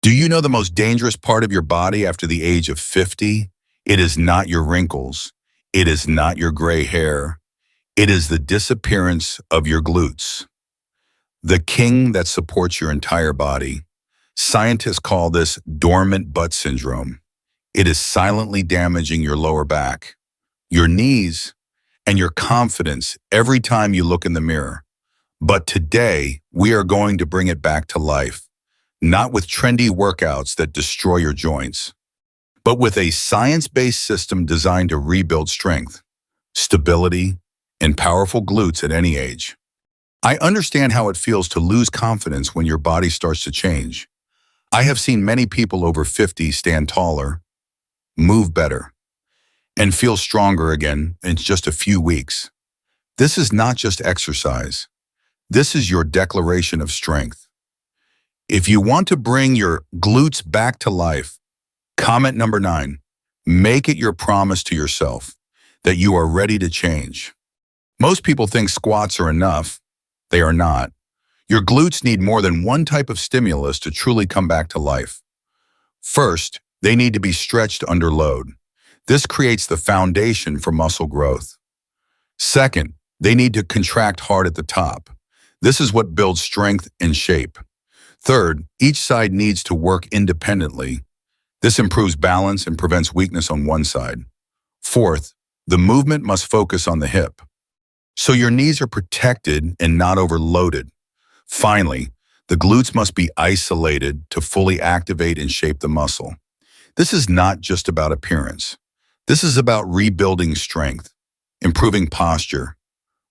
Do you know the most dangerous part of your body after the age of 50? It is not your wrinkles. It is not your gray hair. It is the disappearance of your glutes, the king that supports your entire body. Scientists call this dormant butt syndrome. It is silently damaging your lower back, your knees, and your confidence every time you look in the mirror. But today, we are going to bring it back to life, not with trendy workouts that destroy your joints, but with a science-based system designed to rebuild strength, stability, and powerful glutes at any age. I understand how it feels to lose confidence when your body starts to change. I have seen many people over 50 stand taller, move better, and feel stronger again in just a few weeks. This is not just exercise. This is your declaration of strength. If you want to bring your glutes back to life, comment number 9. Make it your promise to yourself that you are ready to change. Most people think squats are enough. They are not. Your glutes need more than one type of stimulus to truly come back to life. First, they need to be stretched under load. This creates the foundation for muscle growth. Second, they need to contract hard at the top. This is what builds strength and shape. Third, each side needs to work independently. This improves balance and prevents weakness on one side. Fourth, the movement must focus on the hip, so your knees are protected and not overloaded. Finally, the glutes must be isolated to fully activate and shape the muscle. This is not just about appearance. This is about rebuilding strength, improving posture,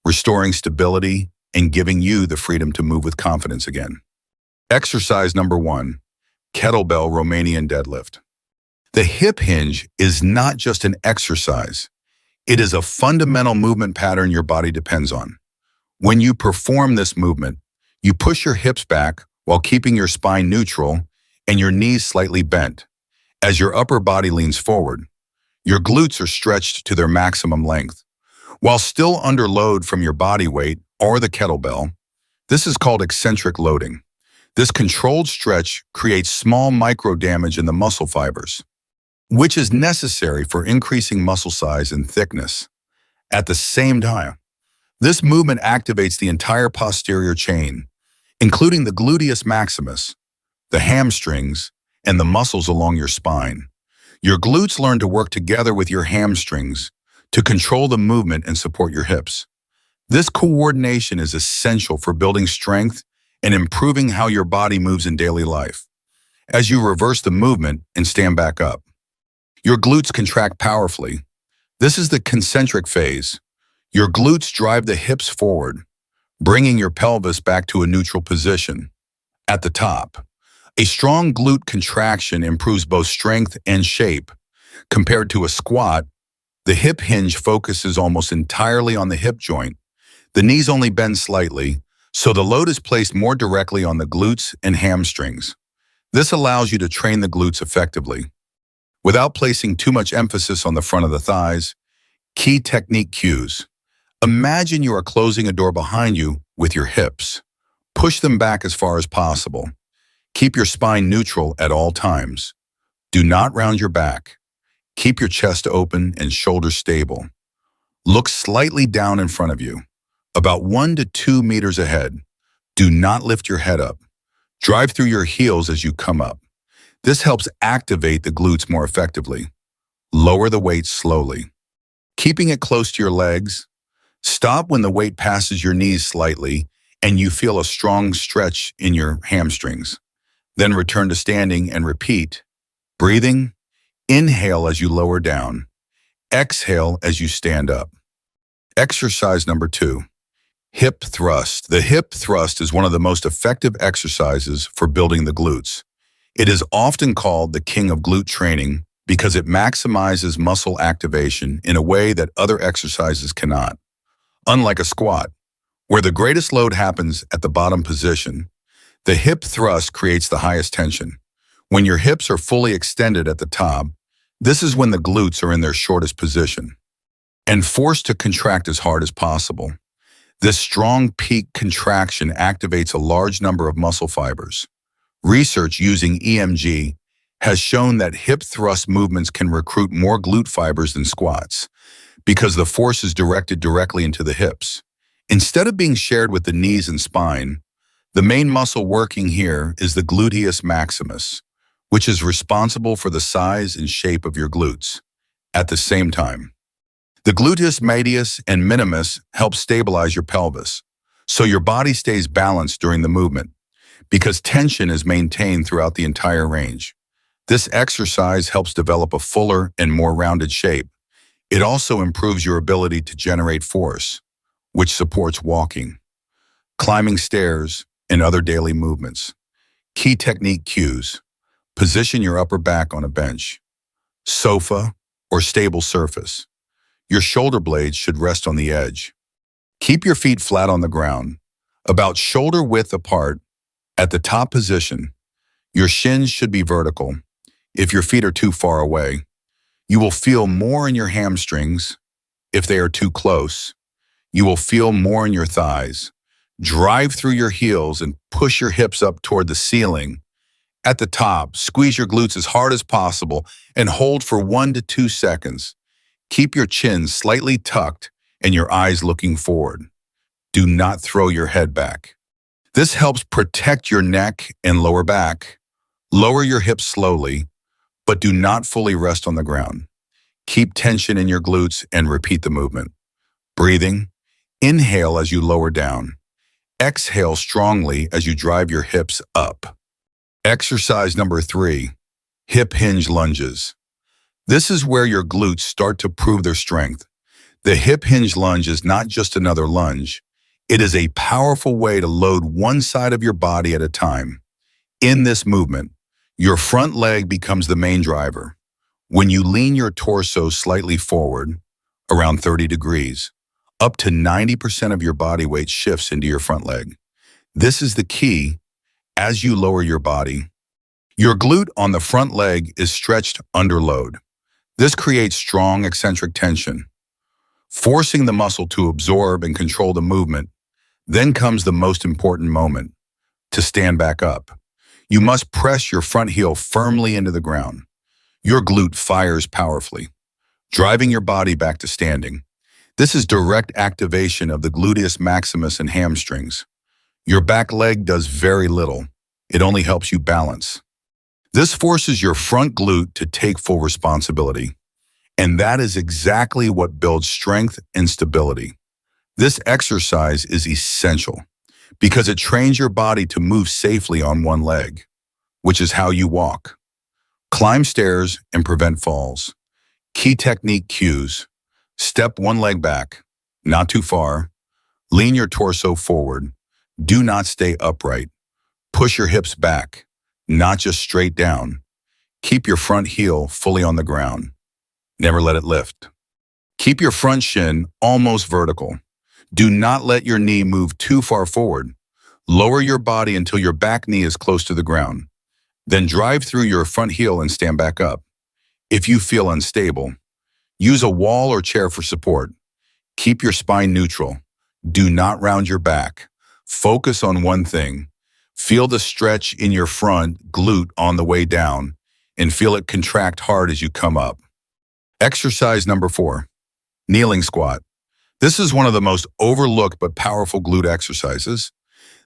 restoring stability, and giving you the freedom to move with confidence again. Exercise number 1, Kettlebell Romanian deadlift. The hip hinge is not just an exercise. It is a fundamental movement pattern your body depends on. When you perform this movement, you push your hips back while keeping your spine neutral and your knees slightly bent. As your upper body leans forward, your glutes are stretched to their maximum length. While still under load from your body weight or the kettlebell, this is called eccentric loading. This controlled stretch creates small micro damage in the muscle fibers, which is necessary for increasing muscle size and thickness. At the same time, this movement activates the entire posterior chain, including the gluteus maximus, the hamstrings, and the muscles along your spine. Your glutes learn to work together with your hamstrings to control the movement and support your hips. This coordination is essential for building strength and improving how your body moves in daily life. As you reverse the movement and stand back up, your glutes contract powerfully. This is the concentric phase. Your glutes drive the hips forward, bringing your pelvis back to a neutral position. At the top, a strong glute contraction improves both strength and shape. Compared to a squat, the hip hinge focuses almost entirely on the hip joint. The knees only bend slightly, so the load is placed more directly on the glutes and hamstrings. This allows you to train the glutes effectively, without placing too much emphasis on the front of the thighs. Key technique cues. Imagine you are closing a door behind you with your hips. Push them back as far as possible. Keep your spine neutral at all times. Do not round your back. Keep your chest open and shoulders stable. Look slightly down in front of you, about 1 to 2 meters ahead. Do not lift your head up. Drive through your heels as you come up. This helps activate the glutes more effectively. Lower the weight slowly, keeping it close to your legs. Stop when the weight passes your knees slightly and you feel a strong stretch in your hamstrings. Then return to standing and repeat. Breathing, inhale as you lower down. Exhale as you stand up. Exercise number 2, hip thrust. The hip thrust is one of the most effective exercises for building the glutes. It is often called the king of glute training because it maximizes muscle activation in a way that other exercises cannot. Unlike a squat, where the greatest load happens at the bottom position, the hip thrust creates the highest tension. When your hips are fully extended at the top, this is when the glutes are in their shortest position and forced to contract as hard as possible. This strong peak contraction activates a large number of muscle fibers, Research using EMG has shown that hip thrust movements can recruit more glute fibers than squats because the force is directed directly into the hips. Instead of being shared with the knees and spine, the main muscle working here is the gluteus maximus, which is responsible for the size and shape of your glutes. At the same time, the gluteus medius and minimus help stabilize your pelvis, so your body stays balanced during the movement because tension is maintained throughout the entire range. This exercise helps develop a fuller and more rounded shape. It also improves your ability to generate force, which supports walking, climbing stairs, and other daily movements. Key technique cues: position your upper back on a bench, sofa, or stable surface. Your shoulder blades should rest on the edge. Keep your feet flat on the ground, about shoulder width apart. At the top position, your shins should be vertical. If your feet are too far away, you will feel more in your hamstrings. If they are too close, you will feel more in your thighs. Drive through your heels and push your hips up toward the ceiling. At the top, squeeze your glutes as hard as possible and hold for 1 to 2 seconds. Keep your chin slightly tucked and your eyes looking forward. Do not throw your head back. This helps protect your neck and lower back. Lower your hips slowly, but do not fully rest on the ground. Keep tension in your glutes and repeat the movement. Breathing: inhale as you lower down. Exhale strongly as you drive your hips up. Exercise number 3, hip hinge lunges. This is where your glutes start to prove their strength. The hip hinge lunge is not just another lunge. It is a powerful way to load one side of your body at a time. In this movement, your front leg becomes the main driver. When you lean your torso slightly forward, around 30 degrees, up to 90% of your body weight shifts into your front leg. This is the key. As you lower your body, your glute on the front leg is stretched under load. This creates strong eccentric tension, forcing the muscle to absorb and control the movement. Then comes the most important moment: to stand back up. You must press your front heel firmly into the ground. Your glute fires powerfully, driving your body back to standing. This is direct activation of the gluteus maximus and hamstrings. Your back leg does very little. It only helps you balance. This forces your front glute to take full responsibility. And that is exactly what builds strength and stability. This exercise is essential because it trains your body to move safely on one leg, which is how you walk, climb stairs, and prevent falls. Key technique cues: step one leg back, not too far. Lean your torso forward. Do not stay upright. Push your hips back, not just straight down. Keep your front heel fully on the ground. Never let it lift. Keep your front shin almost vertical. Do not let your knee move too far forward. Lower your body until your back knee is close to the ground. Then drive through your front heel and stand back up. If you feel unstable, use a wall or chair for support. Keep your spine neutral. Do not round your back. Focus on one thing. Feel the stretch in your front glute on the way down and feel it contract hard as you come up. Exercise number 4, kneeling squat. This is one of the most overlooked but powerful glute exercises.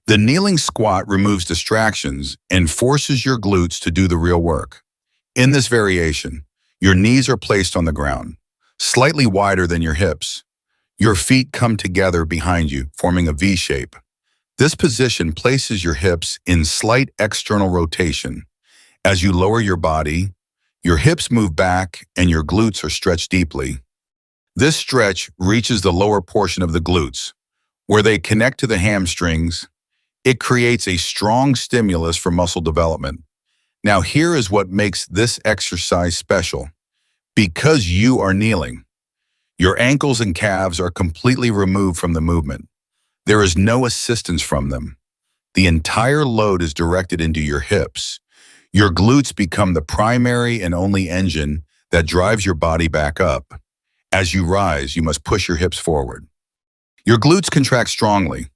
The kneeling squat removes distractions and forces your glutes to do the real work. In this variation, your knees are placed on the ground, slightly wider than your hips. Your feet come together behind you, forming a V shape. This position places your hips in slight external rotation. As you lower your body, your hips move back and your glutes are stretched deeply. This stretch reaches the lower portion of the glutes, where they connect to the hamstrings. It creates a strong stimulus for muscle development. Now here is what makes this exercise special. Because you are kneeling, your ankles and calves are completely removed from the movement. There is no assistance from them. The entire load is directed into your hips. Your glutes become the primary and only engine that drives your body back up. As you rise, you must push your hips forward. Your glutes contract strongly,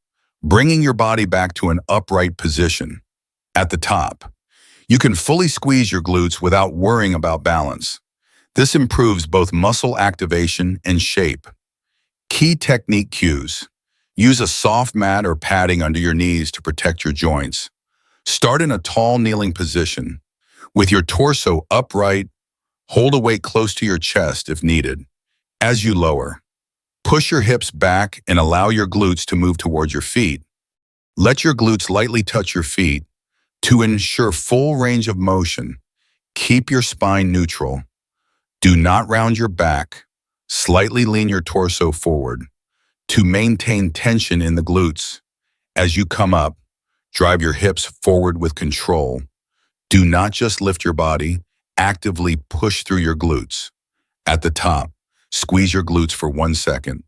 bringing your body back to an upright position. At the top, you can fully squeeze your glutes without worrying about balance. This improves both muscle activation and shape. Key technique cues. Use a soft mat or padding under your knees to protect your joints. Start in a tall kneeling position. With your torso upright, hold a weight close to your chest if needed. As you lower, push your hips back and allow your glutes to move towards your feet. Let your glutes lightly touch your feet to ensure full range of motion. Keep your spine neutral. Do not round your back. Slightly lean your torso forward to maintain tension in the glutes. As you come up, drive your hips forward with control. Do not just lift your body, actively push through your glutes. At the top, squeeze your glutes for 1 second.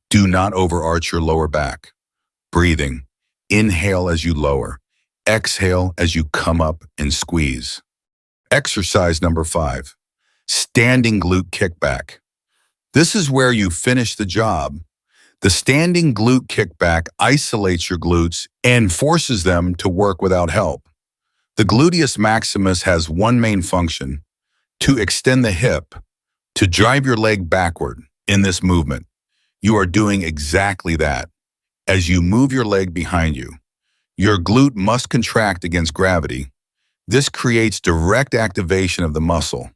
Do not overarch your lower back. Breathing. Inhale as you lower. Exhale as you come up and squeeze. Exercise number 5. Standing glute kickback. This is where you finish the job. The standing glute kickback isolates your glutes and forces them to work without help. The gluteus maximus has one main function: to extend the hip, to drive your leg backward. In this movement, you are doing exactly that. As you move your leg behind you, your glute must contract against gravity. This creates direct activation of the muscle.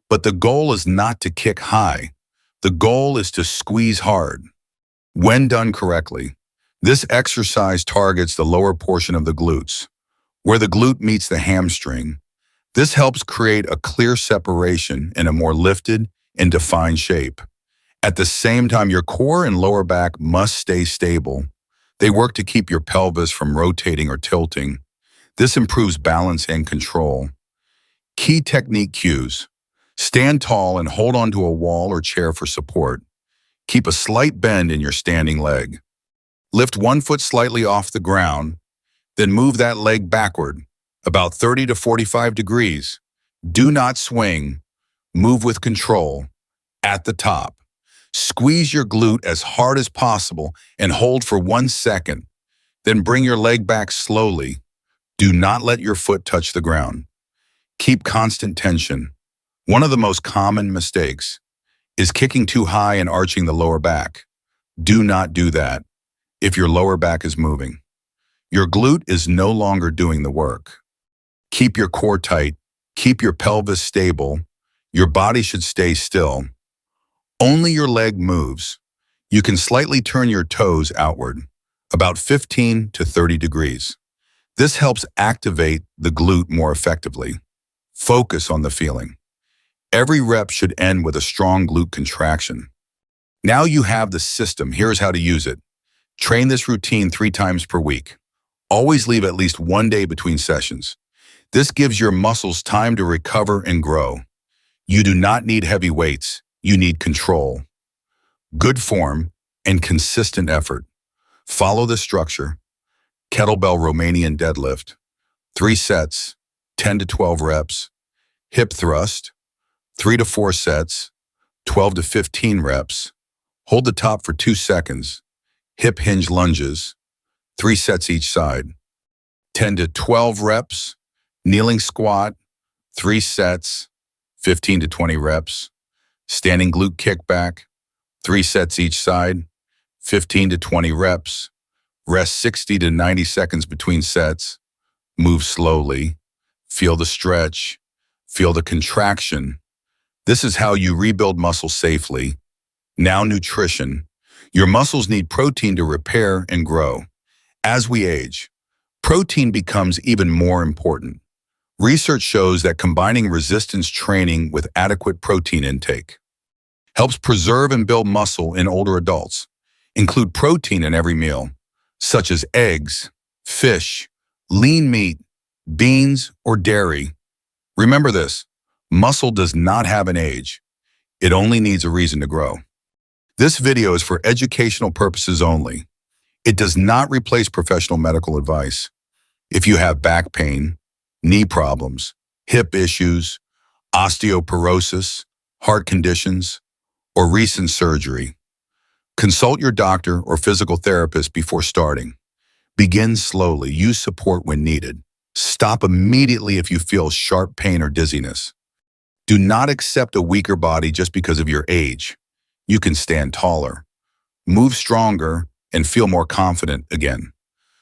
But the goal is not to kick high. The goal is to squeeze hard. When done correctly, this exercise targets the lower portion of the glutes, where the glute meets the hamstring. This helps create a clear separation in a more lifted and defined shape. At the same time, your core and lower back must stay stable. They work to keep your pelvis from rotating or tilting. This improves balance and control. Key technique cues. Stand tall and hold onto a wall or chair for support. Keep a slight bend in your standing leg. Lift one foot slightly off the ground, then move that leg backward, about 30 to 45 degrees. Do not swing. Move with control. At the top, squeeze your glute as hard as possible and hold for 1 second. Then bring your leg back slowly. Do not let your foot touch the ground. Keep constant tension. One of the most common mistakes is kicking too high and arching the lower back. Do not do that if your lower back is moving. Your glute is no longer doing the work. Keep your core tight. Keep your pelvis stable. Your body should stay still. Only your leg moves. You can slightly turn your toes outward, about 15 to 30 degrees. This helps activate the glute more effectively. Focus on the feeling. Every rep should end with a strong glute contraction. Now you have the system. Here's how to use it. Train this routine 3 times per week. Always leave at least 1 day between sessions. This gives your muscles time to recover and grow. You do not need heavy weights. You need control, good form, and consistent effort. Follow the structure. Kettlebell Romanian deadlift. 3 sets, 10 to 12 reps. Hip thrust. 3 to 4 sets, 12 to 15 reps. Hold the top for 2 seconds. Hip hinge lunges, 3 sets each side. 10 to 12 reps. Kneeling squat, 3 sets, 15 to 20 reps. Standing glute kickback, 3 sets each side, 15 to 20 reps. Rest 60 to 90 seconds between sets. Move slowly. Feel the stretch. Feel the contraction. This is how you rebuild muscle safely. Now nutrition. Your muscles need protein to repair and grow. As we age, protein becomes even more important. Research shows that combining resistance training with adequate protein intake helps preserve and build muscle in older adults. Include protein in every meal, such as eggs, fish, lean meat, beans, or dairy. Remember this, muscle does not have an age. It only needs a reason to grow. This video is for educational purposes only. It does not replace professional medical advice. If you have back pain, knee problems, hip issues, osteoporosis, heart conditions, or recent surgery, consult your doctor or physical therapist before starting. Begin slowly. Use support when needed. Stop immediately if you feel sharp pain or dizziness. Do not accept a weaker body just because of your age. You can stand taller, move stronger, and feel more confident again.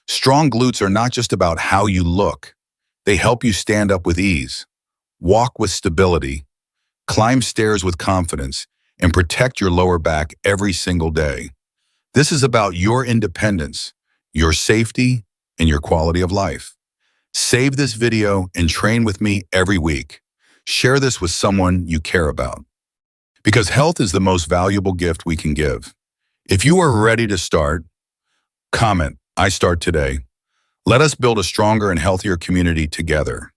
Strong glutes are not just about how you look. They help you stand up with ease, walk with stability, climb stairs with confidence, and protect your lower back every single day. This is about your independence, your safety, and your quality of life. Save this video and train with me every week. Share this with someone you care about. Because health is the most valuable gift we can give. If you are ready to start, comment, "I start today." Let us build a stronger and healthier community together.